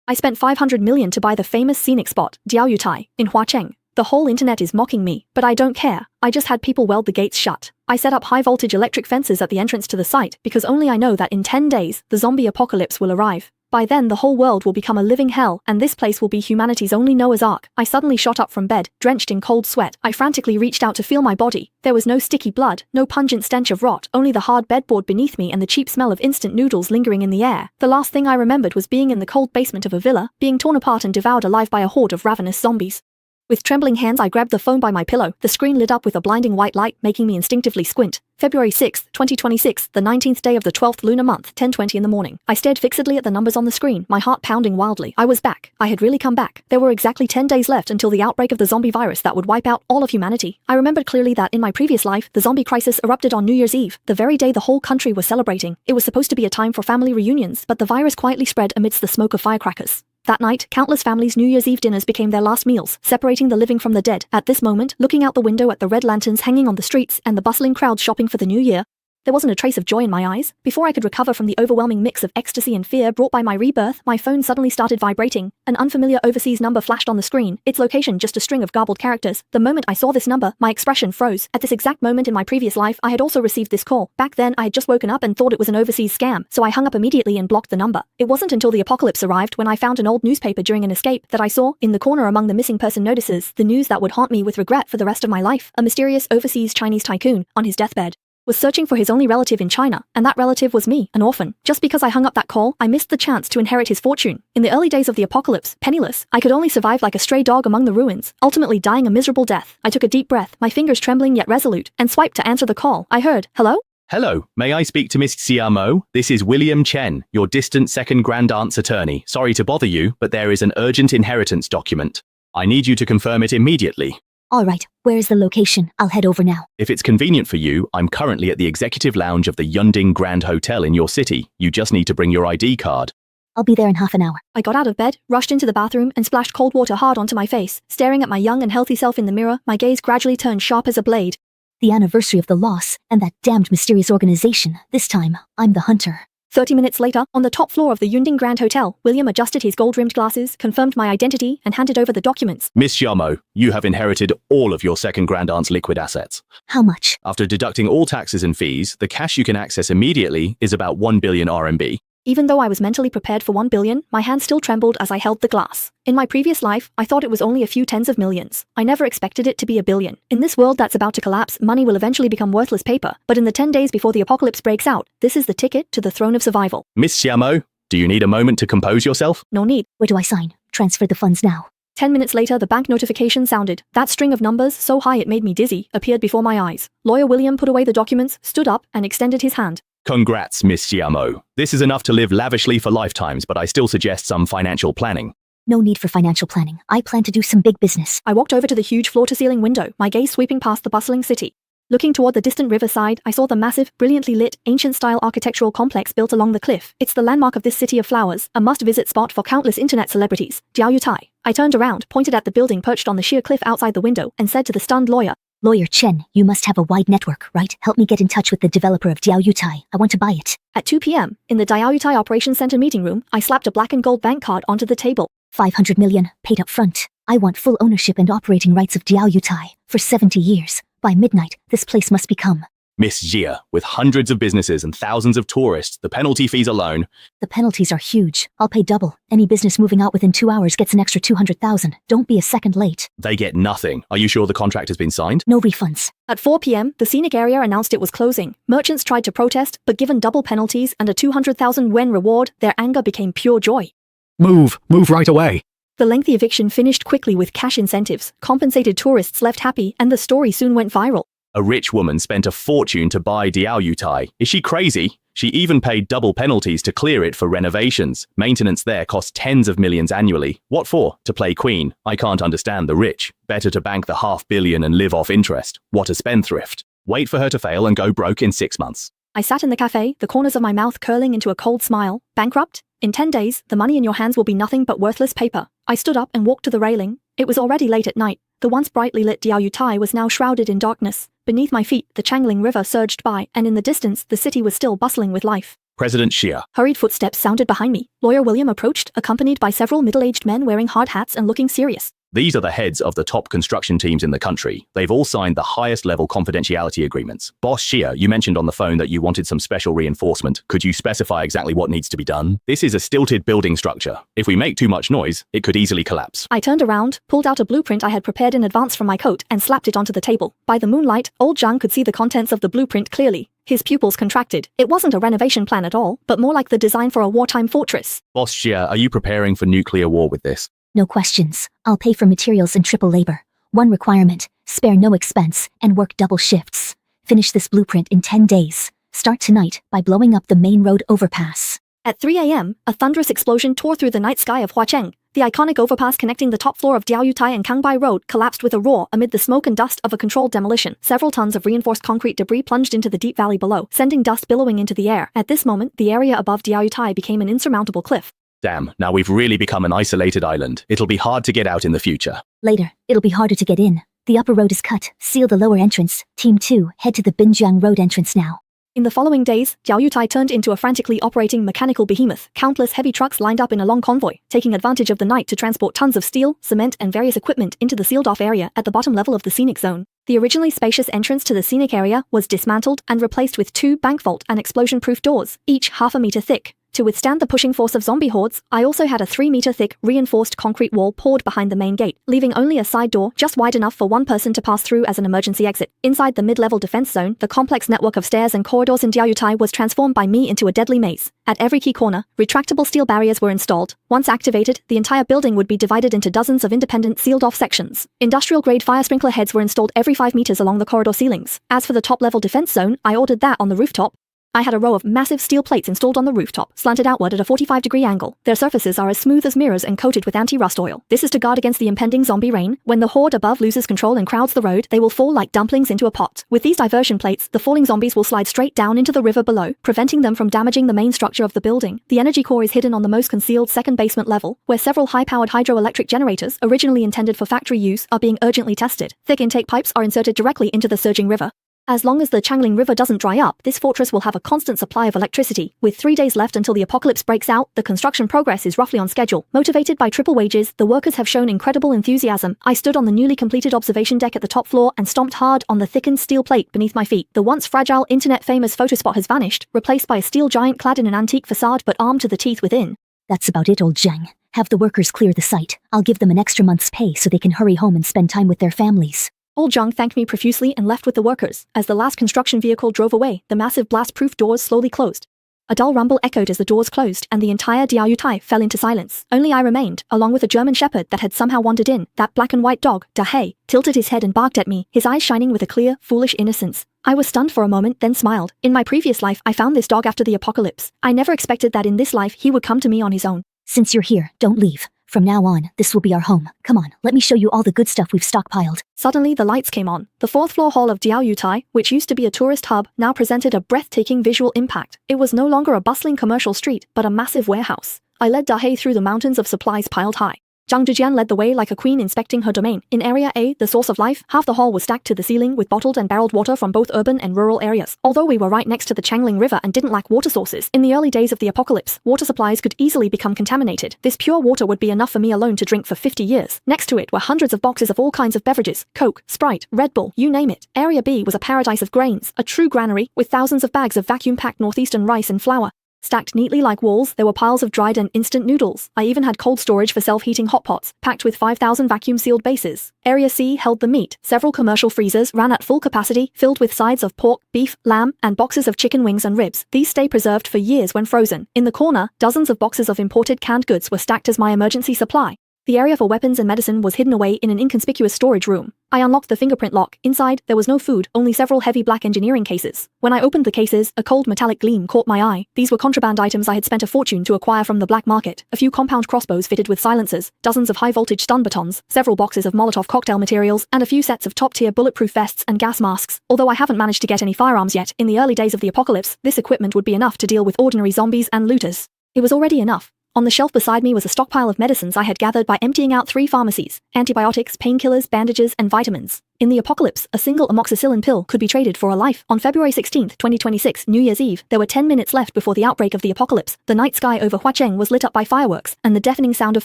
I spent 500 million to buy the famous scenic spot, Diaoyutai, in Huacheng. The whole internet is mocking me, but I don't care. I just had people weld the gates shut. I set up high-voltage electric fences at the entrance to the site because only I know that in 10 days, the zombie apocalypse will arrive. By then the whole world will become a living hell and this place will be humanity's only Noah's Ark. I suddenly shot up from bed, drenched in cold sweat. I frantically reached out to feel my body. There was no sticky blood, no pungent stench of rot, only the hard bedboard beneath me and the cheap smell of instant noodles lingering in the air. The last thing I remembered was being in the cold basement of a villa, being torn apart and devoured alive by a horde of ravenous zombies. With trembling hands I grabbed the phone by my pillow. The screen lit up with a blinding white light, making me instinctively squint. February 6, 2026, the 19th day of the 12th lunar month, 10:20 in the morning. I stared fixedly at the numbers on the screen, my heart pounding wildly. I was back. I had really come back. There were exactly 10 days left until the outbreak of the zombie virus that would wipe out all of humanity. I remembered clearly that in my previous life, the zombie crisis erupted on New Year's Eve, the very day the whole country was celebrating. It was supposed to be a time for family reunions, but the virus quietly spread amidst the smoke of firecrackers. That night, countless families' New Year's Eve dinners became their last meals, separating the living from the dead. At this moment, looking out the window at the red lanterns hanging on the streets and the bustling crowds shopping for the new year, there wasn't a trace of joy in my eyes. Before I could recover from the overwhelming mix of ecstasy and fear brought by my rebirth, my phone suddenly started vibrating. An unfamiliar overseas number flashed on the screen, its location just a string of garbled characters. The moment I saw this number, my expression froze. At this exact moment in my previous life, I had also received this call. Back then, I had just woken up and thought it was an overseas scam, so I hung up immediately and blocked the number. It wasn't until the apocalypse arrived when I found an old newspaper during an escape that I saw, in the corner among the missing person notices, the news that would haunt me with regret for the rest of my life. A mysterious overseas Chinese tycoon, on his deathbed, was searching for his only relative in China, and that relative was me, an orphan. Just because I hung up that call, I missed the chance to inherit his fortune. In the early days of the apocalypse, penniless, I could only survive like a stray dog among the ruins, ultimately dying a miserable death. I took a deep breath, my fingers trembling yet resolute, and swiped to answer the call. I heard, "Hello?" Hello, may I speak to Miss Xiamo? This is William Chen, your distant second grandaunt's attorney. Sorry to bother you, but there is an urgent inheritance document. I need you to confirm it immediately. All right, where is the location? I'll head over now. If it's convenient for you, I'm currently at the executive lounge of the Yunding Grand Hotel in your city. You just need to bring your ID card. I'll be there in half an hour. I got out of bed, rushed into the bathroom, and splashed cold water hard onto my face. Staring at my young and healthy self in the mirror, my gaze gradually turned sharp as a blade. The anniversary of the loss, and that damned mysterious organization. This time, I'm the hunter. 30 minutes later, on the top floor of the Yunding Grand Hotel, William adjusted his gold-rimmed glasses, confirmed my identity, and handed over the documents. Miss Xiamo, you have inherited all of your second grandaunt's liquid assets. How much? After deducting all taxes and fees, the cash you can access immediately is about 1 billion RMB. Even though I was mentally prepared for 1 billion, my hand still trembled as I held the glass. In my previous life, I thought it was only a few tens of millions. I never expected it to be a billion. In this world that's about to collapse, money will eventually become worthless paper. But in the 10 days before the apocalypse breaks out, this is the ticket to the throne of survival. Miss Xiamo, do you need a moment to compose yourself? No need. Where do I sign? Transfer the funds now. 10 minutes later, the bank notification sounded. That string of numbers, so high it made me dizzy, appeared before my eyes. Lawyer William put away the documents, stood up, and extended his hand. Congrats, Miss Xiamo. This is enough to live lavishly for lifetimes, but I still suggest some financial planning. No need for financial planning. I plan to do some big business. I walked over to the huge floor-to-ceiling window, my gaze sweeping past the bustling city. Looking toward the distant riverside, I saw the massive, brilliantly lit, ancient-style architectural complex built along the cliff. It's the landmark of this city of flowers, a must-visit spot for countless internet celebrities. Diaoyutai. I turned around, pointed at the building perched on the sheer cliff outside the window, and said to the stunned lawyer, Lawyer Chen, you must have a wide network, right? Help me get in touch with the developer of Diaoyutai. I want to buy it. At 2 p.m., in the Diaoyutai Operations Center meeting room, I slapped a black and gold bank card onto the table. 500 million, paid up front. I want full ownership and operating rights of Diaoyutai for 70 years. By midnight, this place must become. Miss Jia, with hundreds of businesses and thousands of tourists, the penalty fees alone. The penalties are huge. I'll pay double. Any business moving out within 2 hours gets an extra 200,000. Don't be a second late. They get nothing. Are you sure the contract has been signed? No refunds. At 4 p.m., the scenic area announced it was closing. Merchants tried to protest, but given double penalties and a 200,000 yuan reward, their anger became pure joy. Move right away. The lengthy eviction finished quickly with cash incentives. Compensated tourists left happy, and the story soon went viral. A rich woman spent a fortune to buy Diaoyutai. Is she crazy? She even paid double penalties to clear it for renovations. Maintenance there costs tens of millions annually. What for? To play queen? I can't understand the rich. Better to bank the $500 million and live off interest. What a spendthrift. Wait for her to fail and go broke in 6 months. I sat in the cafe, the corners of my mouth curling into a cold smile. Bankrupt? In 10 days, the money in your hands will be nothing but worthless paper. I stood up and walked to the railing. It was already late at night. The once brightly lit Diaoyutai was now shrouded in darkness. Beneath my feet, the Changling River surged by, and in the distance, the city was still bustling with life. President Xia. Hurried footsteps sounded behind me. Lawyer William approached, accompanied by several middle-aged men wearing hard hats and looking serious. These are the heads of the top construction teams in the country. They've all signed the highest level confidentiality agreements. Boss Xia, you mentioned on the phone that you wanted some special reinforcement. Could you specify exactly what needs to be done? This is a stilted building structure. If we make too much noise, it could easily collapse. I turned around, pulled out a blueprint I had prepared in advance from my coat, and slapped it onto the table. By the moonlight, old Zhang could see the contents of the blueprint clearly. His pupils contracted. It wasn't a renovation plan at all, but more like the design for a wartime fortress. Boss Xia, are you preparing for nuclear war with this? No questions. I'll pay for materials and triple labor. One requirement, spare no expense and work double shifts. Finish this blueprint in 10 days. Start tonight by blowing up the main road overpass. At 3 a.m., a thunderous explosion tore through the night sky of Huacheng. The iconic overpass connecting the top floor of Diaoyutai and Kangbai Road collapsed with a roar amid the smoke and dust of a controlled demolition. Several tons of reinforced concrete debris plunged into the deep valley below, sending dust billowing into the air. At this moment, the area above Diaoyutai became an insurmountable cliff. Damn, now we've really become an isolated island. It'll be hard to get out in the future. Later, it'll be harder to get in. The upper road is cut. Seal the lower entrance. Team 2, head to the Binjiang Road entrance now. In the following days, Diaoyutai turned into a frantically operating mechanical behemoth. Countless heavy trucks lined up in a long convoy, taking advantage of the night to transport tons of steel, cement, and various equipment into the sealed-off area at the bottom level of the scenic zone. The originally spacious entrance to the scenic area was dismantled and replaced with 2 bank vault and explosion-proof doors, each half a meter thick. To withstand the pushing force of zombie hordes, I also had a 3-meter-thick, reinforced concrete wall poured behind the main gate, leaving only a side door just wide enough for one person to pass through as an emergency exit. Inside the mid-level defense zone, the complex network of stairs and corridors in Diaoyutai was transformed by me into a deadly maze. At every key corner, retractable steel barriers were installed. Once activated, the entire building would be divided into dozens of independent, sealed-off sections. Industrial-grade fire sprinkler heads were installed every 5 meters along the corridor ceilings. As for the top-level defense zone, I ordered that on the rooftop. I had a row of massive steel plates installed on the rooftop, slanted outward at a 45-degree angle. Their surfaces are as smooth as mirrors and coated with anti-rust oil. This is to guard against the impending zombie rain. When the horde above loses control and crowds the road, they will fall like dumplings into a pot. With these diversion plates, the falling zombies will slide straight down into the river below, preventing them from damaging the main structure of the building. The energy core is hidden on the most concealed second basement level, where several high-powered hydroelectric generators, originally intended for factory use, are being urgently tested. Thick intake pipes are inserted directly into the surging river. As long as the Changling River doesn't dry up, this fortress will have a constant supply of electricity. With 3 days left until the apocalypse breaks out, the construction progress is roughly on schedule. Motivated by triple wages, the workers have shown incredible enthusiasm. I stood on the newly completed observation deck at the top floor and stomped hard on the thickened steel plate beneath my feet. The once fragile, internet-famous photospot has vanished, replaced by a steel giant clad in an antique facade but armed to the teeth within. That's about it, old Zhang. Have the workers clear the site. I'll give them an extra month's pay so they can hurry home and spend time with their families. Old Zhang thanked me profusely and left with the workers. As the last construction vehicle drove away, the massive blast-proof doors slowly closed. A dull rumble echoed as the doors closed, and the entire Diaoyutai fell into silence. Only I remained, along with a German shepherd that had somehow wandered in. That black and white dog, Dahe, tilted his head and barked at me, his eyes shining with a clear, foolish innocence. I was stunned for a moment, then smiled. In my previous life, I found this dog after the apocalypse. I never expected that in this life he would come to me on his own. Since you're here, don't leave. From now on, this will be our home. Come on, let me show you all the good stuff we've stockpiled. Suddenly, the lights came on. The 4th floor hall of Diaoyutai, which used to be a tourist hub, now presented a breathtaking visual impact. It was no longer a bustling commercial street, but a massive warehouse. I led Dahe through the mountains of supplies piled high. Zhang Zhijian led the way like a queen inspecting her domain. In Area A, the source of life, half the hall was stacked to the ceiling with bottled and barreled water from both urban and rural areas. Although we were right next to the Changling River and didn't lack water sources, in the early days of the apocalypse, water supplies could easily become contaminated. This pure water would be enough for me alone to drink for 50 years. Next to it were hundreds of boxes of all kinds of beverages, Coke, Sprite, Red Bull, you name it. Area B was a paradise of grains, a true granary, with thousands of bags of vacuum-packed northeastern rice and flour. Stacked neatly like walls, there were piles of dried and instant noodles. I even had cold storage for self-heating hot pots, packed with 5,000 vacuum-sealed bases. Area C held the meat. Several commercial freezers ran at full capacity, filled with sides of pork, beef, lamb, and boxes of chicken wings and ribs. These stay preserved for years when frozen. In the corner, dozens of boxes of imported canned goods were stacked as my emergency supply. The area for weapons and medicine was hidden away in an inconspicuous storage room. I unlocked the fingerprint lock. Inside, there was no food, only several heavy black engineering cases. When I opened the cases, a cold metallic gleam caught my eye. These were contraband items I had spent a fortune to acquire from the black market. A few compound crossbows fitted with silencers, dozens of high-voltage stun batons, several boxes of Molotov cocktail materials, and a few sets of top-tier bulletproof vests and gas masks. Although I haven't managed to get any firearms yet, in the early days of the apocalypse, this equipment would be enough to deal with ordinary zombies and looters. It was already enough. On the shelf beside me was a stockpile of medicines I had gathered by emptying out 3 pharmacies: antibiotics, painkillers, bandages, and vitamins. In the apocalypse, a single amoxicillin pill could be traded for a life. On February 16, 2026, New Year's Eve, there were 10 minutes left before the outbreak of the apocalypse. The night sky over Huacheng was lit up by fireworks, and the deafening sound of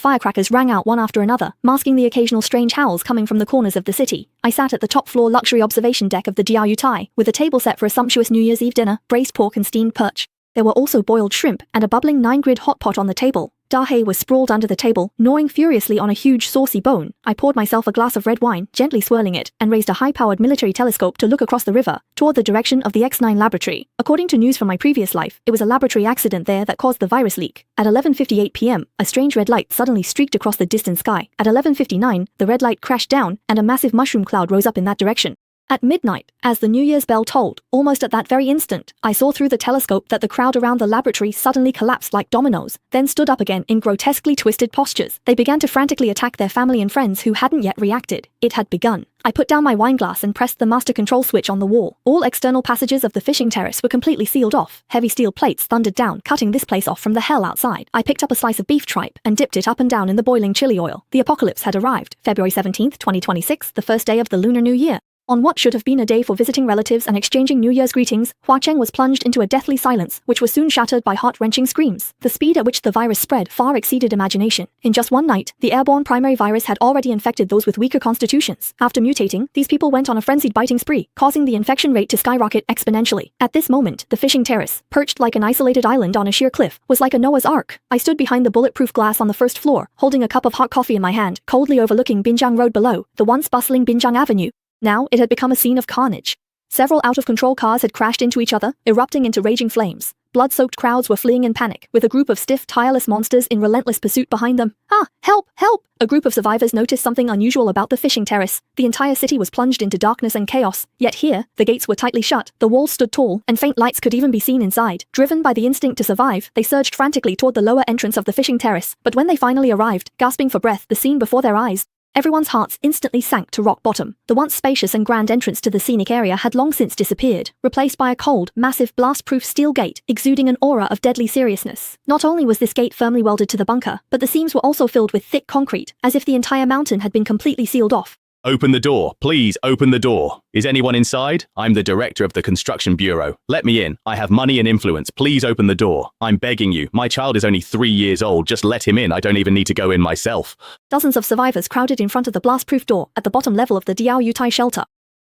firecrackers rang out one after another, masking the occasional strange howls coming from the corners of the city. I sat at the top-floor luxury observation deck of the Diaoyutai, with a table set for a sumptuous New Year's Eve dinner, braised pork and steamed perch. There were also boiled shrimp and a bubbling 9-grid hot pot on the table. Dahe was sprawled under the table, gnawing furiously on a huge saucy bone. I poured myself a glass of red wine, gently swirling it, and raised a high-powered military telescope to look across the river, toward the direction of the X9 laboratory. According to news from my previous life, it was a laboratory accident there that caused the virus leak. At 11:58 p.m., a strange red light suddenly streaked across the distant sky. At 11:59, the red light crashed down, and a massive mushroom cloud rose up in that direction. At midnight, as the New Year's bell tolled, almost at that very instant, I saw through the telescope that the crowd around the laboratory suddenly collapsed like dominoes, then stood up again in grotesquely twisted postures. They began to frantically attack their family and friends who hadn't yet reacted. It had begun. I put down my wineglass and pressed the master control switch on the wall. All external passages of the fishing terrace were completely sealed off. Heavy steel plates thundered down, cutting this place off from the hell outside. I picked up a slice of beef tripe and dipped it up and down in the boiling chili oil. The apocalypse had arrived. February 17th, 2026, the first day of the Lunar New Year. On what should have been a day for visiting relatives and exchanging New Year's greetings, Huacheng was plunged into a deathly silence, which was soon shattered by heart-wrenching screams. The speed at which the virus spread far exceeded imagination. In just one night, the airborne primary virus had already infected those with weaker constitutions. After mutating, these people went on a frenzied biting spree, causing the infection rate to skyrocket exponentially. At this moment, the fishing terrace, perched like an isolated island on a sheer cliff, was like a Noah's Ark. I stood behind the bulletproof glass on the first floor, holding a cup of hot coffee in my hand, coldly overlooking Binjiang Road below, the once bustling Binjiang Avenue. Now, it had become a scene of carnage. Several out-of-control cars had crashed into each other, erupting into raging flames. Blood-soaked crowds were fleeing in panic, with a group of stiff, tireless monsters in relentless pursuit behind them. Ah! Help! Help! A group of survivors noticed something unusual about the fishing terrace. The entire city was plunged into darkness and chaos. Yet here, the gates were tightly shut, the walls stood tall, and faint lights could even be seen inside. Driven by the instinct to survive, they surged frantically toward the lower entrance of the fishing terrace. But when they finally arrived, gasping for breath, the scene before their eyes, everyone's hearts instantly sank to rock bottom. The once spacious and grand entrance to the scenic area had long since disappeared, replaced by a cold, massive, blast-proof steel gate, exuding an aura of deadly seriousness. Not only was this gate firmly welded to the bunker, but the seams were also filled with thick concrete, as if the entire mountain had been completely sealed off. Open the door. Please open the door. Is anyone inside? I'm the director of the construction bureau. Let me in. I have money and influence. Please open the door. I'm begging you. My child is only 3 years old. Just let him in. I don't even need to go in myself. Dozens of survivors crowded in front of the blast-proof door at the bottom level of the Diaoyutai shelter.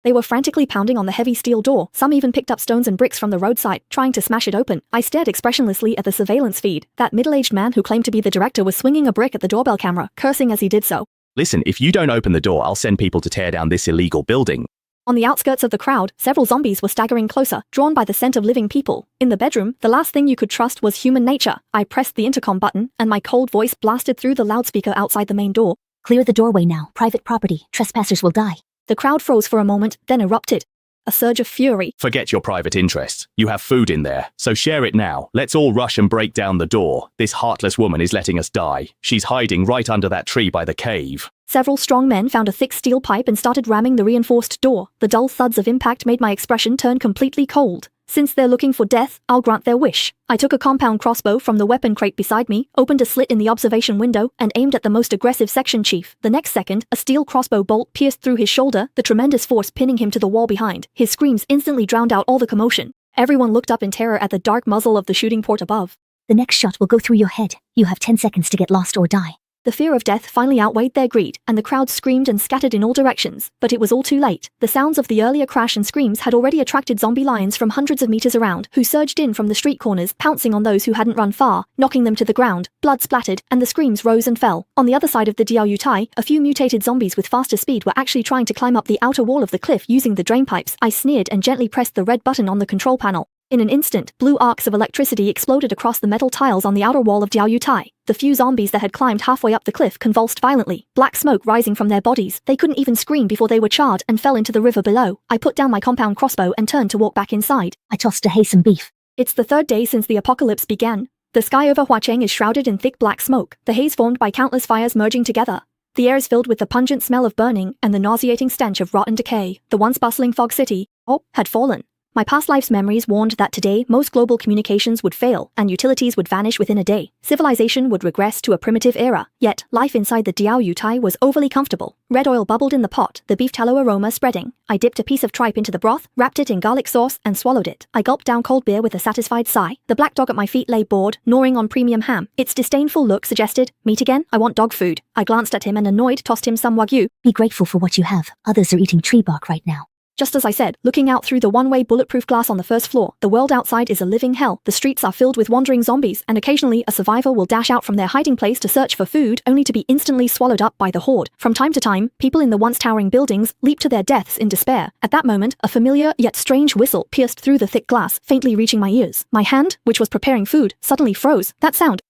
They were frantically pounding on the heavy steel door. Some even picked up stones and bricks from the roadside, trying to smash it open. I stared expressionlessly at the surveillance feed. That middle-aged man who claimed to be the director was swinging a brick at the doorbell camera, cursing as he did so. Listen, if you don't open the door, I'll send people to tear down this illegal building. On the outskirts of the crowd, several zombies were staggering closer, drawn by the scent of living people. In the bedroom, the last thing you could trust was human nature. I pressed the intercom button, and my cold voice blasted through the loudspeaker outside the main door. Clear the doorway now. Private property. Trespassers will die. The crowd froze for a moment, then erupted. A surge of fury. Forget your private interests. You have food in there, so share it now. Let's all rush and break down the door. This heartless woman is letting us die. She's hiding right under that tree by the cave. Several strong men found a thick steel pipe and started ramming the reinforced door. The dull thuds of impact made my expression turn completely cold. Since they're looking for death, I'll grant their wish. I took a compound crossbow from the weapon crate beside me, opened a slit in the observation window, and aimed at the most aggressive section chief. The next second, a steel crossbow bolt pierced through his shoulder, the tremendous force pinning him to the wall behind. His screams instantly drowned out all the commotion. Everyone looked up in terror at the dark muzzle of the shooting port above. The next shot will go through your head. You have 10 seconds to get lost or die. The fear of death finally outweighed their greed, and the crowd screamed and scattered in all directions. But it was all too late. The sounds of the earlier crash and screams had already attracted zombie lions from hundreds of meters around, who surged in from the street corners, pouncing on those who hadn't run far, knocking them to the ground. Blood splattered, and the screams rose and fell. On the other side of the Diaoyutai, a few mutated zombies with faster speed were actually trying to climb up the outer wall of the cliff using the drain pipes. I sneered and gently pressed the red button on the control panel. In an instant, blue arcs of electricity exploded across the metal tiles on the outer wall of Diaoyutai. The few zombies that had climbed halfway up the cliff convulsed violently, black smoke rising from their bodies. They couldn't even scream before they were charred and fell into the river below. I put down my compound crossbow and turned to walk back inside. I tossed Dahe some beef. It's the third day since the apocalypse began. The sky over Huacheng is shrouded in thick black smoke, the haze formed by countless fires merging together. The air is filled with the pungent smell of burning and the nauseating stench of rot and decay. The once bustling fog city, had fallen. My past life's memories warned that today most global communications would fail and utilities would vanish within a day. Civilization would regress to a primitive era. Yet, life inside the Diao Yutai was overly comfortable. Red oil bubbled in the pot, the beef tallow aroma spreading. I dipped a piece of tripe into the broth, wrapped it in garlic sauce, and swallowed it. I gulped down cold beer with a satisfied sigh. The black dog at my feet lay bored, gnawing on premium ham. Its disdainful look suggested, "Meat again? I want dog food." I glanced at him and annoyed tossed him some wagyu. Be grateful for what you have. Others are eating tree bark right now. Just as I said, looking out through the one-way bulletproof glass on the first floor, the world outside is a living hell. The streets are filled with wandering zombies, and occasionally a survivor will dash out from their hiding place to search for food, only to be instantly swallowed up by the horde. From time to time, people in the once towering buildings leap to their deaths in despair. At that moment, a familiar yet strange whistle pierced through the thick glass, faintly reaching my ears. My hand, which was preparing food, suddenly froze. That sound.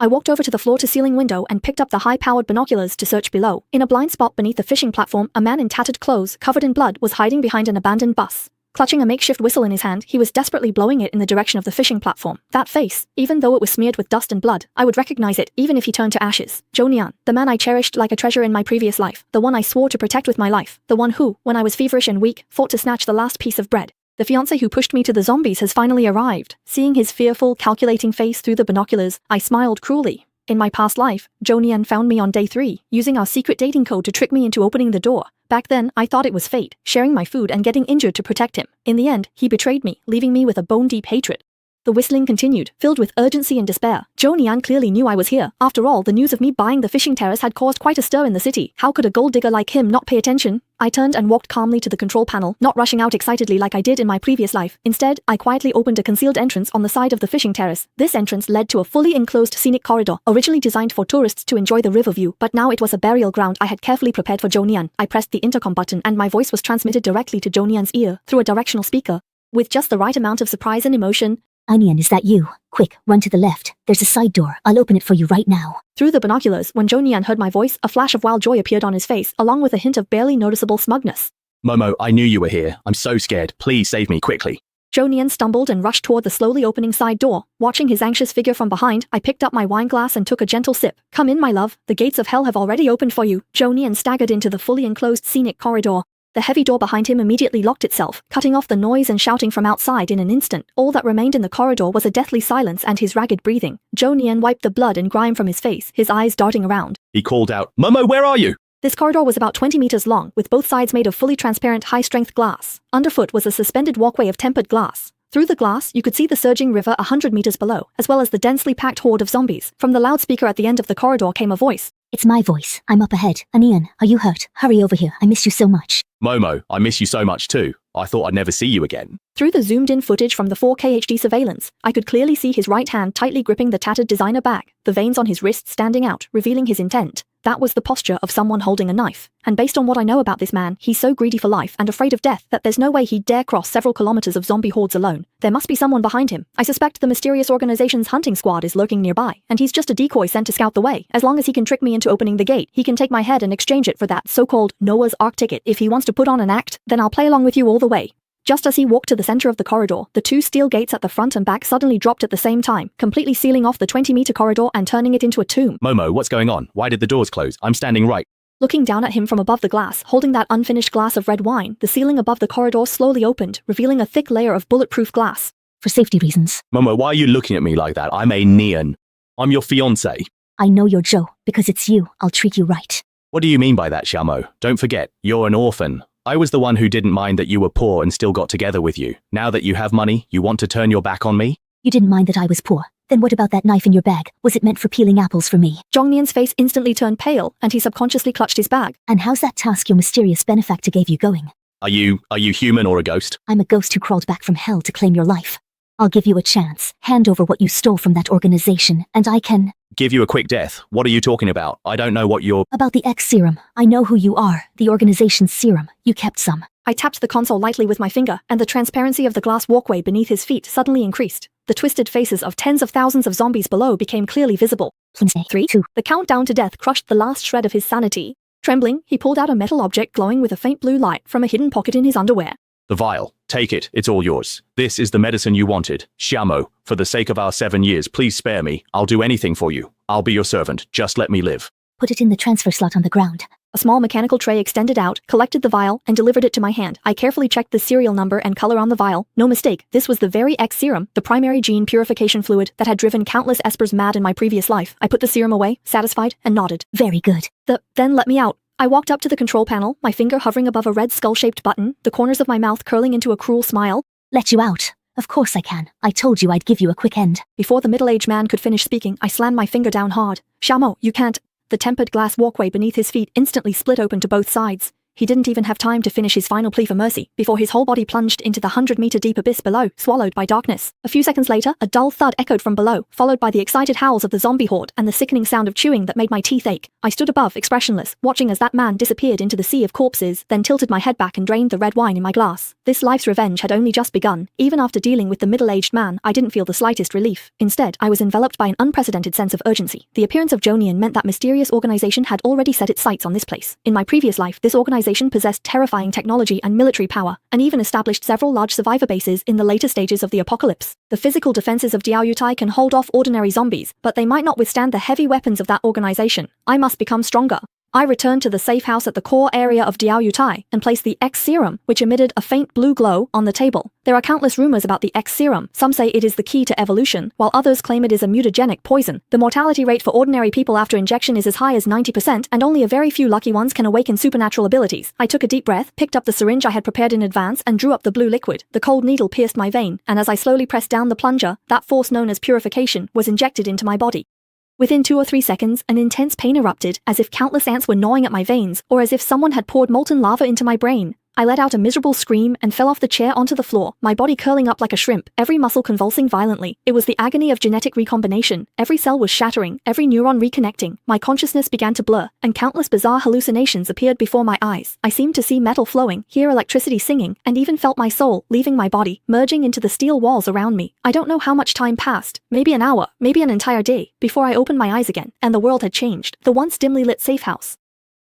I walked over to the floor-to-ceiling window and picked up the high-powered binoculars to search below. In a blind spot beneath the fishing platform, a man in tattered clothes, covered in blood, was hiding behind an abandoned bus. Clutching a makeshift whistle in his hand, he was desperately blowing it in the direction of the fishing platform. That face, even though it was smeared with dust and blood, I would recognize it, even if he turned to ashes. Zhou Nian, the man I cherished like a treasure in my previous life, the one I swore to protect with my life, the one who, when I was feverish and weak, fought to snatch the last piece of bread. The fiancé who pushed me to the zombies has finally arrived. Seeing his fearful, calculating face through the binoculars, I smiled cruelly. In my past life, Zhou Nian found me on day 3, using our secret dating code to trick me into opening the door. Back then, I thought it was fate, sharing my food and getting injured to protect him. In the end, he betrayed me, leaving me with a bone-deep hatred. The whistling continued, filled with urgency and despair. Zhou Nian clearly knew I was here. After all, the news of me buying the fishing terrace had caused quite a stir in the city. How could a gold digger like him not pay attention? I turned and walked calmly to the control panel, not rushing out excitedly like I did in my previous life. Instead, I quietly opened a concealed entrance on the side of the fishing terrace. This entrance led to a fully enclosed scenic corridor, originally designed for tourists to enjoy the river view, but now it was a burial ground I had carefully prepared for Zhou Nian. I pressed the intercom button and my voice was transmitted directly to Zhou Nian's ear through a directional speaker. With just the right amount of surprise and emotion, Onion, is that you? Quick, run to the left. There's a side door. I'll open it for you right now. Through the binoculars, when Zhou Nian heard my voice, a flash of wild joy appeared on his face, along with a hint of barely noticeable smugness. Momo, I knew you were here. I'm so scared. Please save me quickly. Zhou Nian stumbled and rushed toward the slowly opening side door. Watching his anxious figure from behind, I picked up my wine glass and took a gentle sip. Come in, my love. The gates of hell have already opened for you. Zhou Nian staggered into the fully enclosed scenic corridor. The heavy door behind him immediately locked itself, cutting off the noise and shouting from outside in an instant. All that remained in the corridor was a deathly silence and his ragged breathing. Zhou Nian wiped the blood and grime from his face, his eyes darting around. He called out, Momo, where are you? This corridor was about 20 meters long, with both sides made of fully transparent high-strength glass. Underfoot was a suspended walkway of tempered glass. Through the glass, you could see the surging river 100 meters below, as well as the densely packed horde of zombies. From the loudspeaker at the end of the corridor came a voice. It's my voice. I'm up ahead. Onion, are you hurt? Hurry over here. I miss you so much. Momo, I miss you so much too. I thought I'd never see you again. Through the zoomed-in footage from the 4K HD surveillance, I could clearly see his right hand tightly gripping the tattered designer bag, the veins on his wrist standing out, revealing his intent. That was the posture of someone holding a knife. And based on what I know about this man, he's so greedy for life and afraid of death that there's no way he'd dare cross several kilometers of zombie hordes alone. There must be someone behind him. I suspect the mysterious organization's hunting squad is lurking nearby, and he's just a decoy sent to scout the way. As long as he can trick me into opening the gate, he can take my head and exchange it for that so-called Noah's Ark ticket. If he wants to put on an act, then I'll play along with you all the way. Just as he walked to the center of the corridor, the 2 steel gates at the front and back suddenly dropped at the same time, completely sealing off the 20-meter corridor and turning it into a tomb. Momo, what's going on? Why did the doors close? I'm standing right. Looking down at him from above the glass, holding that unfinished glass of red wine, the ceiling above the corridor slowly opened, revealing a thick layer of bulletproof glass. For safety reasons. Momo, why are you looking at me like that? I'm a Nian. I'm your fiancé. I know you're Zhou. Because it's you, I'll treat you right. What do you mean by that, Xiaomo? Don't forget, you're an orphan. I was the one who didn't mind that you were poor and still got together with you. Now that you have money, you want to turn your back on me? You didn't mind that I was poor. Then what about that knife in your bag? Was it meant for peeling apples for me? Zhou Nian's face instantly turned pale, and he subconsciously clutched his bag. And how's that task your mysterious benefactor gave you going? Are you human or a ghost? I'm a ghost who crawled back from hell to claim your life. I'll give you a chance. Hand over what you stole from that organization, and I can... Give you a quick death? What are you talking about? I don't know what you're... About the X serum. I know who you are. The organization's serum. You kept some. I tapped the console lightly with my finger, and the transparency of the glass walkway beneath his feet suddenly increased. The twisted faces of tens of thousands of zombies below became clearly visible. Please say 3, 2. The countdown to death crushed the last shred of his sanity. Trembling, he pulled out a metal object glowing with a faint blue light from a hidden pocket in his underwear. The vial. Take it. It's all yours. This is the medicine you wanted. Xiamo, for the sake of our 7 years, please spare me. I'll do anything for you. I'll be your servant. Just let me live. Put it in the transfer slot on the ground. A small mechanical tray extended out, collected the vial, and delivered it to my hand. I carefully checked the serial number and color on the vial. No mistake, this was the very X serum, the primary gene purification fluid that had driven countless espers mad in my previous life. I put the serum away, satisfied, and nodded. Very good. Then let me out. I walked up to the control panel, my finger hovering above a red skull-shaped button, the corners of my mouth curling into a cruel smile. Let you out. Of course I can. I told you I'd give you a quick end. Before the middle-aged man could finish speaking, I slammed my finger down hard. Xiaomo, you can't. The tempered glass walkway beneath his feet instantly split open to both sides. He didn't even have time to finish his final plea for mercy before his whole body plunged into the 100-meter deep abyss below, swallowed by darkness. A few seconds later, a dull thud echoed from below, followed by the excited howls of the zombie horde and the sickening sound of chewing that made my teeth ache. I stood above, expressionless, watching as that man disappeared into the sea of corpses, then tilted my head back and drained the red wine in my glass. This life's revenge had only just begun. Even after dealing with the middle-aged man, I didn't feel the slightest relief. Instead, I was enveloped by an unprecedented sense of urgency. The appearance of Jonian meant that mysterious organization had already set its sights on this place. In my previous life, this organization possessed terrifying technology and military power, and even established several large survivor bases in the later stages of the apocalypse. The physical defenses of Diaoyutai can hold off ordinary zombies, but they might not withstand the heavy weapons of that organization. I must become stronger. I returned to the safe house at the core area of Diaoyutai and placed the X serum, which emitted a faint blue glow, on the table. There are countless rumors about the X serum. Some say it is the key to evolution, while others claim it is a mutagenic poison. The mortality rate for ordinary people after injection is as high as 90%, and only a very few lucky ones can awaken supernatural abilities. I took a deep breath, picked up the syringe I had prepared in advance, and drew up the blue liquid. The cold needle pierced my vein, and as I slowly pressed down the plunger, that force known as purification was injected into my body. Within 2 or 3 seconds, an intense pain erupted, as if countless ants were gnawing at my veins, or as if someone had poured molten lava into my brain. I let out a miserable scream and fell off the chair onto the floor, my body curling up like a shrimp, every muscle convulsing violently. It was the agony of genetic recombination. Every cell was shattering, every neuron reconnecting. My consciousness began to blur, and countless bizarre hallucinations appeared before my eyes. I seemed to see metal flowing, hear electricity singing, and even felt my soul leaving my body, merging into the steel walls around me. I don't know how much time passed, maybe an hour, maybe an entire day, before I opened my eyes again, and the world had changed. The once dimly lit safe house.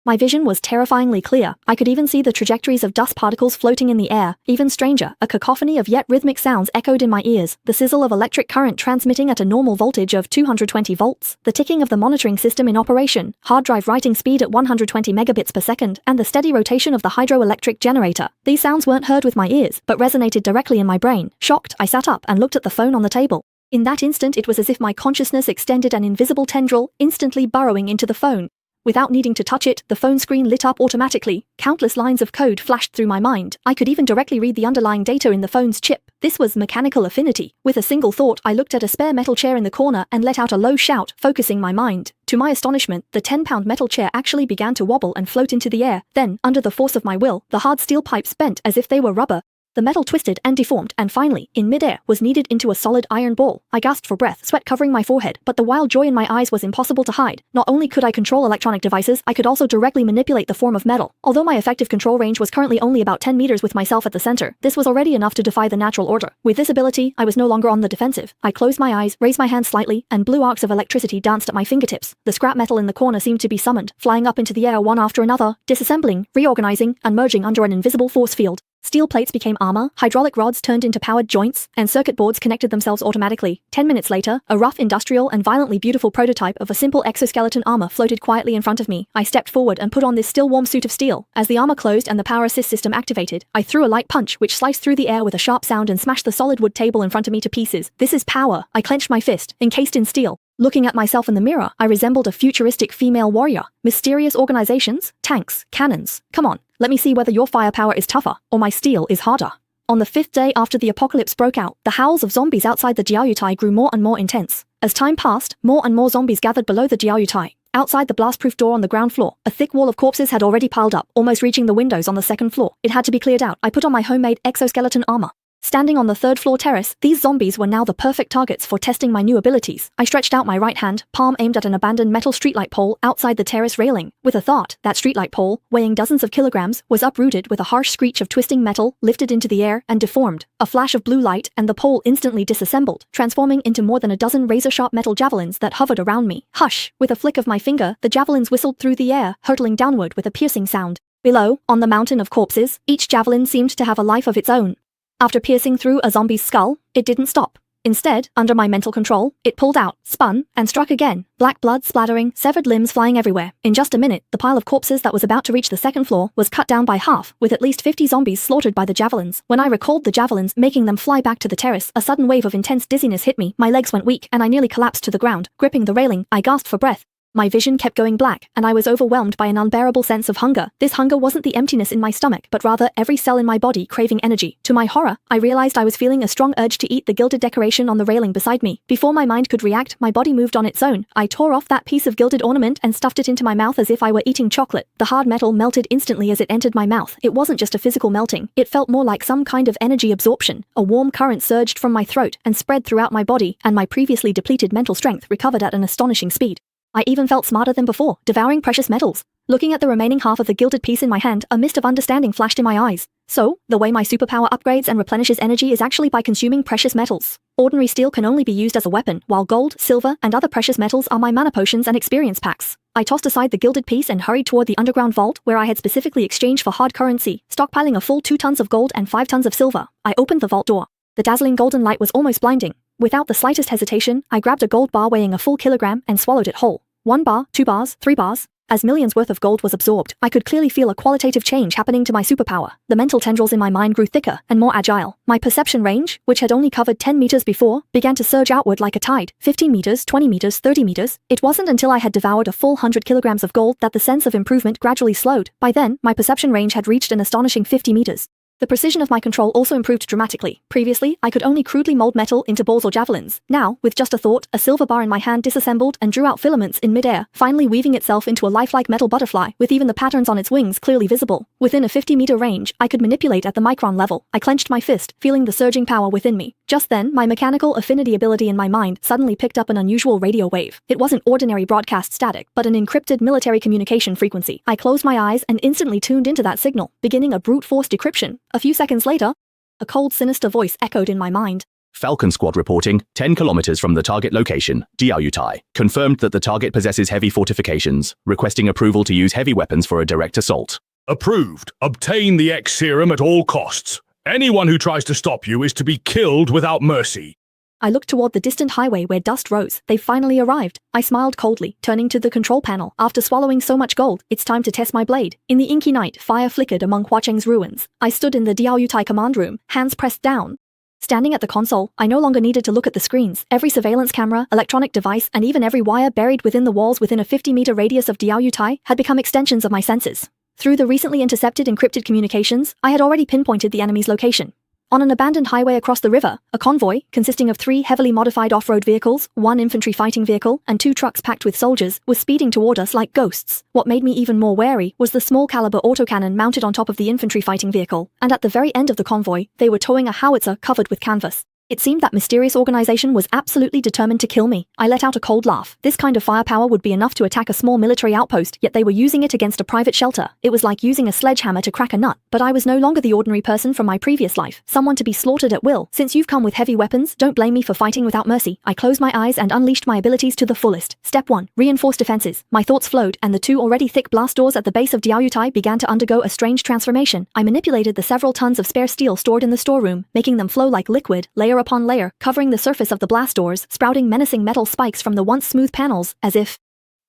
My vision was terrifyingly clear. I could even see the trajectories of dust particles floating in the air. Even stranger, a cacophony of yet rhythmic sounds echoed in my ears, the sizzle of electric current transmitting at a normal voltage of 220 volts, the ticking of the monitoring system in operation, hard drive writing speed at 120 megabits per second, and the steady rotation of the hydroelectric generator. These sounds weren't heard with my ears, but resonated directly in my brain. Shocked, I sat up and looked at the phone on the table. In that instant, it was as if my consciousness extended an invisible tendril, instantly burrowing into the phone. Without needing to touch it, the phone screen lit up automatically. Countless lines of code flashed through my mind. I could even directly read the underlying data in the phone's chip. This was mechanical affinity. With a single thought, I looked at a spare metal chair in the corner and let out a low shout, focusing my mind. To my astonishment, the 10-pound metal chair actually began to wobble and float into the air. Then, under the force of my will, the hard steel pipes bent as if they were rubber. The metal twisted and deformed, and finally, in midair, was kneaded into a solid iron ball. I gasped for breath, sweat covering my forehead, but the wild joy in my eyes was impossible to hide. Not only could I control electronic devices, I could also directly manipulate the form of metal. Although my effective control range was currently only about 10 meters with myself at the center, this was already enough to defy the natural order. With this ability, I was no longer on the defensive. I closed my eyes, raised my hands slightly, and blue arcs of electricity danced at my fingertips. The scrap metal in the corner seemed to be summoned, flying up into the air one after another, disassembling, reorganizing, and merging under an invisible force field. Steel plates became armor, hydraulic rods turned into powered joints, and circuit boards connected themselves automatically. 10 minutes later, a rough industrial and violently beautiful prototype of a simple exoskeleton armor floated quietly in front of me. I stepped forward and put on this still warm suit of steel. As the armor closed and the power assist system activated, I threw a light punch which sliced through the air with a sharp sound and smashed the solid wood table in front of me to pieces. This is power. I clenched my fist, encased in steel. Looking at myself in the mirror, I resembled a futuristic female warrior. Mysterious organizations, tanks, cannons. Come on, let me see whether your firepower is tougher, or my steel is harder. On the 5th day after the apocalypse broke out, the howls of zombies outside the Diaoyutai grew more and more intense. As time passed, more and more zombies gathered below the Diaoyutai. Outside the blast-proof door on the ground floor, a thick wall of corpses had already piled up, almost reaching the windows on the 2nd floor. It had to be cleared out. I put on my homemade exoskeleton armor. Standing on the 3rd floor terrace, these zombies were now the perfect targets for testing my new abilities. I stretched out my right hand, palm aimed at an abandoned metal streetlight pole outside the terrace railing. With a thought, that streetlight pole, weighing dozens of kilograms, was uprooted with a harsh screech of twisting metal, lifted into the air, and deformed. A flash of blue light, and the pole instantly disassembled, transforming into more than a dozen razor-sharp metal javelins that hovered around me. Hush! With a flick of my finger, the javelins whistled through the air, hurtling downward with a piercing sound. Below, on the mountain of corpses, each javelin seemed to have a life of its own. After piercing through a zombie's skull, it didn't stop. Instead, under my mental control, it pulled out, spun, and struck again, black blood splattering, severed limbs flying everywhere. In just a minute, the pile of corpses that was about to reach the second floor was cut down by half, with at least 50 zombies slaughtered by the javelins. When I recalled the javelins making them fly back to the terrace, a sudden wave of intense dizziness hit me, my legs went weak, and I nearly collapsed to the ground. Gripping the railing, I gasped for breath. My vision kept going black, and I was overwhelmed by an unbearable sense of hunger. This hunger wasn't the emptiness in my stomach, but rather every cell in my body craving energy. To my horror, I realized I was feeling a strong urge to eat the gilded decoration on the railing beside me. Before my mind could react, my body moved on its own. I tore off that piece of gilded ornament and stuffed it into my mouth as if I were eating chocolate. The hard metal melted instantly as it entered my mouth. It wasn't just a physical melting. It felt more like some kind of energy absorption. A warm current surged from my throat and spread throughout my body, and my previously depleted mental strength recovered at an astonishing speed. I even felt smarter than before, devouring precious metals. Looking at the remaining half of the gilded piece in my hand, a mist of understanding flashed in my eyes. So, the way my superpower upgrades and replenishes energy is actually by consuming precious metals. Ordinary steel can only be used as a weapon, while gold, silver, and other precious metals are my mana potions and experience packs. I tossed aside the gilded piece and hurried toward the underground vault where I had specifically exchanged for hard currency, stockpiling a full 2 tons of gold and 5 tons of silver. I opened the vault door. The dazzling golden light was almost blinding. Without the slightest hesitation, I grabbed a gold bar weighing a full kilogram and swallowed it whole. 1 bar, 2 bars, 3 bars. As millions worth of gold was absorbed, I could clearly feel a qualitative change happening to my superpower. The mental tendrils in my mind grew thicker and more agile. My perception range, which had only covered 10 meters before, began to surge outward like a tide. 15 meters, 20 meters, 30 meters. It wasn't until I had devoured a full 100 kilograms of gold that the sense of improvement gradually slowed. By then, my perception range had reached an astonishing 50 meters. The precision of my control also improved dramatically. Previously, I could only crudely mold metal into balls or javelins. Now, with just a thought, a silver bar in my hand disassembled and drew out filaments in midair, finally weaving itself into a lifelike metal butterfly, with even the patterns on its wings clearly visible. Within a 50-meter range, I could manipulate at the micron level. I clenched my fist, feeling the surging power within me. Just then, my mechanical affinity ability in my mind suddenly picked up an unusual radio wave. It wasn't ordinary broadcast static, but an encrypted military communication frequency. I closed my eyes and instantly tuned into that signal, beginning a brute force decryption. A few seconds later, a cold, sinister voice echoed in my mind. Falcon Squad reporting, 10 kilometers from the target location, Diaoyutai. Confirmed that the target possesses heavy fortifications, requesting approval to use heavy weapons for a direct assault. Approved. Obtain the X serum at all costs. Anyone who tries to stop you is to be killed without mercy. I looked toward the distant highway where dust rose. They finally arrived. I smiled coldly, turning to the control panel. After swallowing so much gold, it's time to test my blade. In the inky night, fire flickered among Huacheng's ruins. I stood in the Diaoyutai command room, hands pressed down. Standing at the console, I no longer needed to look at the screens. Every surveillance camera, electronic device, and even every wire buried within the walls within a 50-meter radius of Diaoyutai had become extensions of my senses. Through the recently intercepted encrypted communications, I had already pinpointed the enemy's location. On an abandoned highway across the river, a convoy, consisting of 3 heavily modified off-road vehicles, 1 infantry fighting vehicle, and 2 trucks packed with soldiers, was speeding toward us like ghosts. What made me even more wary was the small-caliber autocannon mounted on top of the infantry fighting vehicle, and at the very end of the convoy, they were towing a howitzer covered with canvas. It seemed that mysterious organization was absolutely determined to kill me. I let out a cold laugh. This kind of firepower would be enough to attack a small military outpost, yet they were using it against a private shelter. It was like using a sledgehammer to crack a nut. But I was no longer the ordinary person from my previous life, someone to be slaughtered at will. Since you've come with heavy weapons, don't blame me for fighting without mercy. I closed my eyes and unleashed my abilities to the fullest. Step 1. Reinforce defenses. My thoughts flowed, and the 2 already thick blast doors at the base of Diaoyutai began to undergo a strange transformation. I manipulated the several tons of spare steel stored in the storeroom, making them flow like liquid, layer upon layer, covering the surface of the blast doors, sprouting menacing metal spikes from the once smooth panels, as if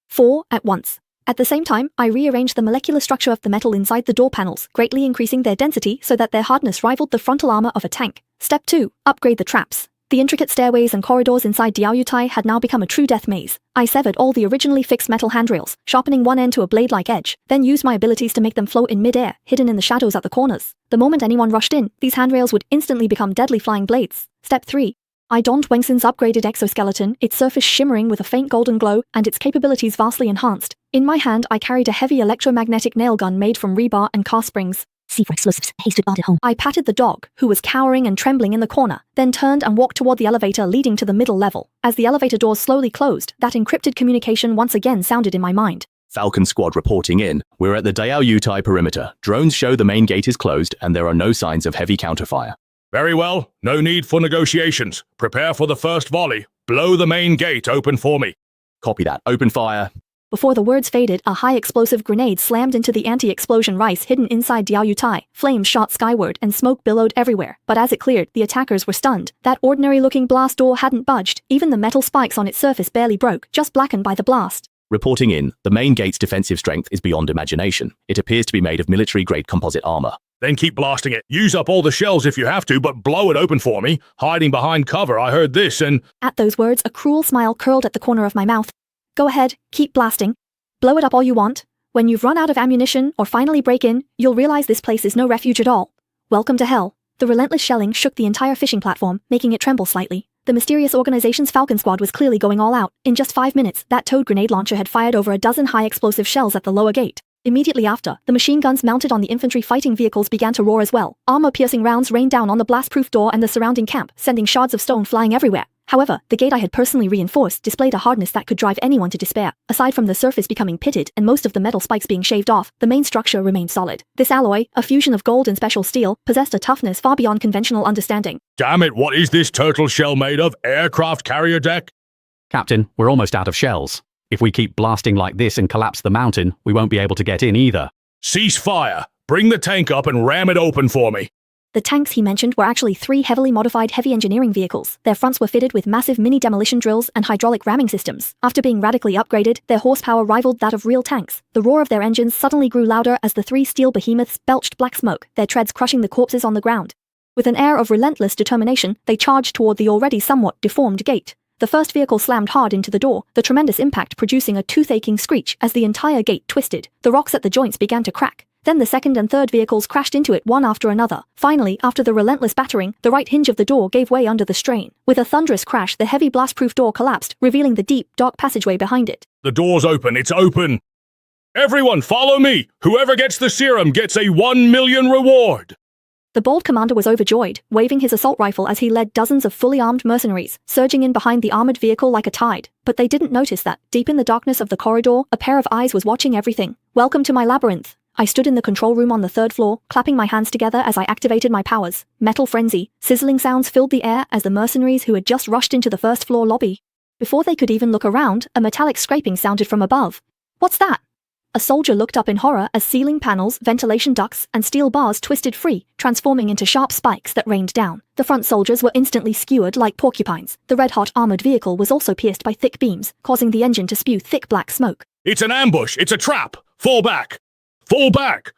4 at once. At the same time, I rearranged the molecular structure of the metal inside the door panels, greatly increasing their density so that their hardness rivaled the frontal armor of a tank. Step 2. Upgrade the traps. The intricate stairways and corridors inside Diaoyutai had now become a true death maze. I severed all the originally fixed metal handrails, sharpening one end to a blade-like edge, then used my abilities to make them float in mid-air, hidden in the shadows at the corners. The moment anyone rushed in, these handrails would instantly become deadly flying blades. Step 3. I donned Wengsun's upgraded exoskeleton, its surface shimmering with a faint golden glow, and its capabilities vastly enhanced. In my hand, I carried a heavy electromagnetic nail gun made from rebar and car springs. C4 explosives. Hasted bot at home. I patted the dog, who was cowering and trembling in the corner, then turned and walked toward the elevator leading to the middle level. As the elevator doors slowly closed, that encrypted communication once again sounded in my mind. Falcon Squad reporting in. We're at the Diaoyutai perimeter. Drones show the main gate is closed and there are no signs of heavy counterfire. Very well. No need for negotiations. Prepare for the first volley. Blow the main gate open for me. Copy that. Open fire. Before the words faded, a high-explosive grenade slammed into the anti-explosion rice hidden inside Diao Yutai. Flames shot skyward and smoke billowed everywhere, but as it cleared, the attackers were stunned. That ordinary-looking blast door hadn't budged. Even the metal spikes on its surface barely broke, just blackened by the blast. Reporting in, the main gate's defensive strength is beyond imagination. It appears to be made of military-grade composite armor. Then keep blasting it. Use up all the shells if you have to, but blow it open for me. Hiding behind cover, I heard this and... At those words, a cruel smile curled at the corner of my mouth. Go ahead, keep blasting. Blow it up all you want. When you've run out of ammunition or finally break in, you'll realize this place is no refuge at all. Welcome to hell. The relentless shelling shook the entire fishing platform, making it tremble slightly. The mysterious organization's Falcon Squad was clearly going all out. In just 5 minutes, that towed grenade launcher had fired over a dozen high-explosive shells at the lower gate. Immediately after, the machine guns mounted on the infantry fighting vehicles began to roar as well. Armor-piercing rounds rained down on the blast-proof door and the surrounding camp, sending shards of stone flying everywhere. However, the gate I had personally reinforced displayed a hardness that could drive anyone to despair. Aside from the surface becoming pitted and most of the metal spikes being shaved off, the main structure remained solid. This alloy, a fusion of gold and special steel, possessed a toughness far beyond conventional understanding. Damn it, what is this turtle shell made of? Aircraft carrier deck? Captain, we're almost out of shells. If we keep blasting like this and collapse the mountain, we won't be able to get in either. Cease fire. Bring the tank up and ram it open for me. The tanks he mentioned were actually 3 heavily modified heavy engineering vehicles. Their fronts were fitted with massive mini demolition drills and hydraulic ramming systems. After being radically upgraded, their horsepower rivaled that of real tanks. The roar of their engines suddenly grew louder as the 3 steel behemoths belched black smoke, their treads crushing the corpses on the ground. With an air of relentless determination, they charged toward the already somewhat deformed gate. The first vehicle slammed hard into the door, the tremendous impact producing a tooth-aching screech as the entire gate twisted. The rocks at the joints began to crack. Then the second and third vehicles crashed into it one after another. Finally, after the relentless battering, the right hinge of the door gave way under the strain. With a thunderous crash, the heavy blast-proof door collapsed, revealing the deep, dark passageway behind it. The door's open, it's open. Everyone follow me. Whoever gets the serum gets a 1 million reward. The bold commander was overjoyed, waving his assault rifle as he led dozens of fully armed mercenaries, surging in behind the armored vehicle like a tide. But they didn't notice that, deep in the darkness of the corridor, a pair of eyes was watching everything. Welcome to my labyrinth. I stood in the control room on the 3rd floor, clapping my hands together as I activated my powers. Metal frenzy, sizzling sounds filled the air as the mercenaries who had just rushed into the 1st floor lobby. Before they could even look around, a metallic scraping sounded from above. What's that? A soldier looked up in horror as ceiling panels, ventilation ducts, and steel bars twisted free, transforming into sharp spikes that rained down. The front soldiers were instantly skewered like porcupines. The red-hot armored vehicle was also pierced by thick beams, causing the engine to spew thick black smoke. It's an ambush, it's a trap. Fall back. Fall back.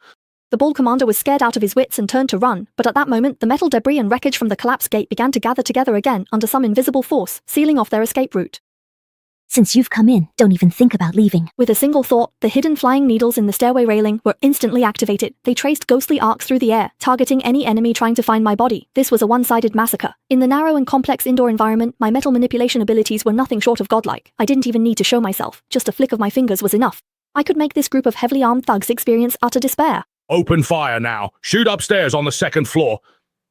The bold commander was scared out of his wits and turned to run, but at that moment, the metal debris and wreckage from the collapsed gate began to gather together again under some invisible force, sealing off their escape route. Since you've come in, don't even think about leaving. With a single thought, the hidden flying needles in the stairway railing were instantly activated. They traced ghostly arcs through the air, targeting any enemy trying to find my body. This was a one-sided massacre. In the narrow and complex indoor environment, my metal manipulation abilities were nothing short of godlike. I didn't even need to show myself. Just a flick of my fingers was enough. I could make this group of heavily armed thugs experience utter despair. Open fire now. Shoot upstairs on the 2nd floor.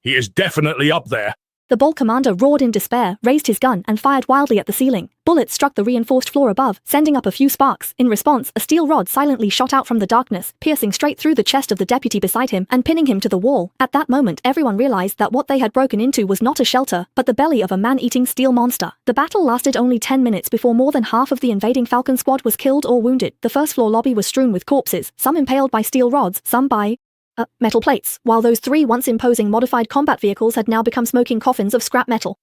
He is definitely up there. The bold commander roared in despair, raised his gun, and fired wildly at the ceiling. Bullets struck the reinforced floor above, sending up a few sparks. In response, a steel rod silently shot out from the darkness, piercing straight through the chest of the deputy beside him and pinning him to the wall. At that moment, everyone realized that what they had broken into was not a shelter, but the belly of a man-eating steel monster. The battle lasted only 10 minutes before more than half of the invading Falcon Squad was killed or wounded. The 1st floor lobby was strewn with corpses, some impaled by steel rods, some by metal plates, while those 3 once imposing modified combat vehicles had now become smoking coffins of scrap metal.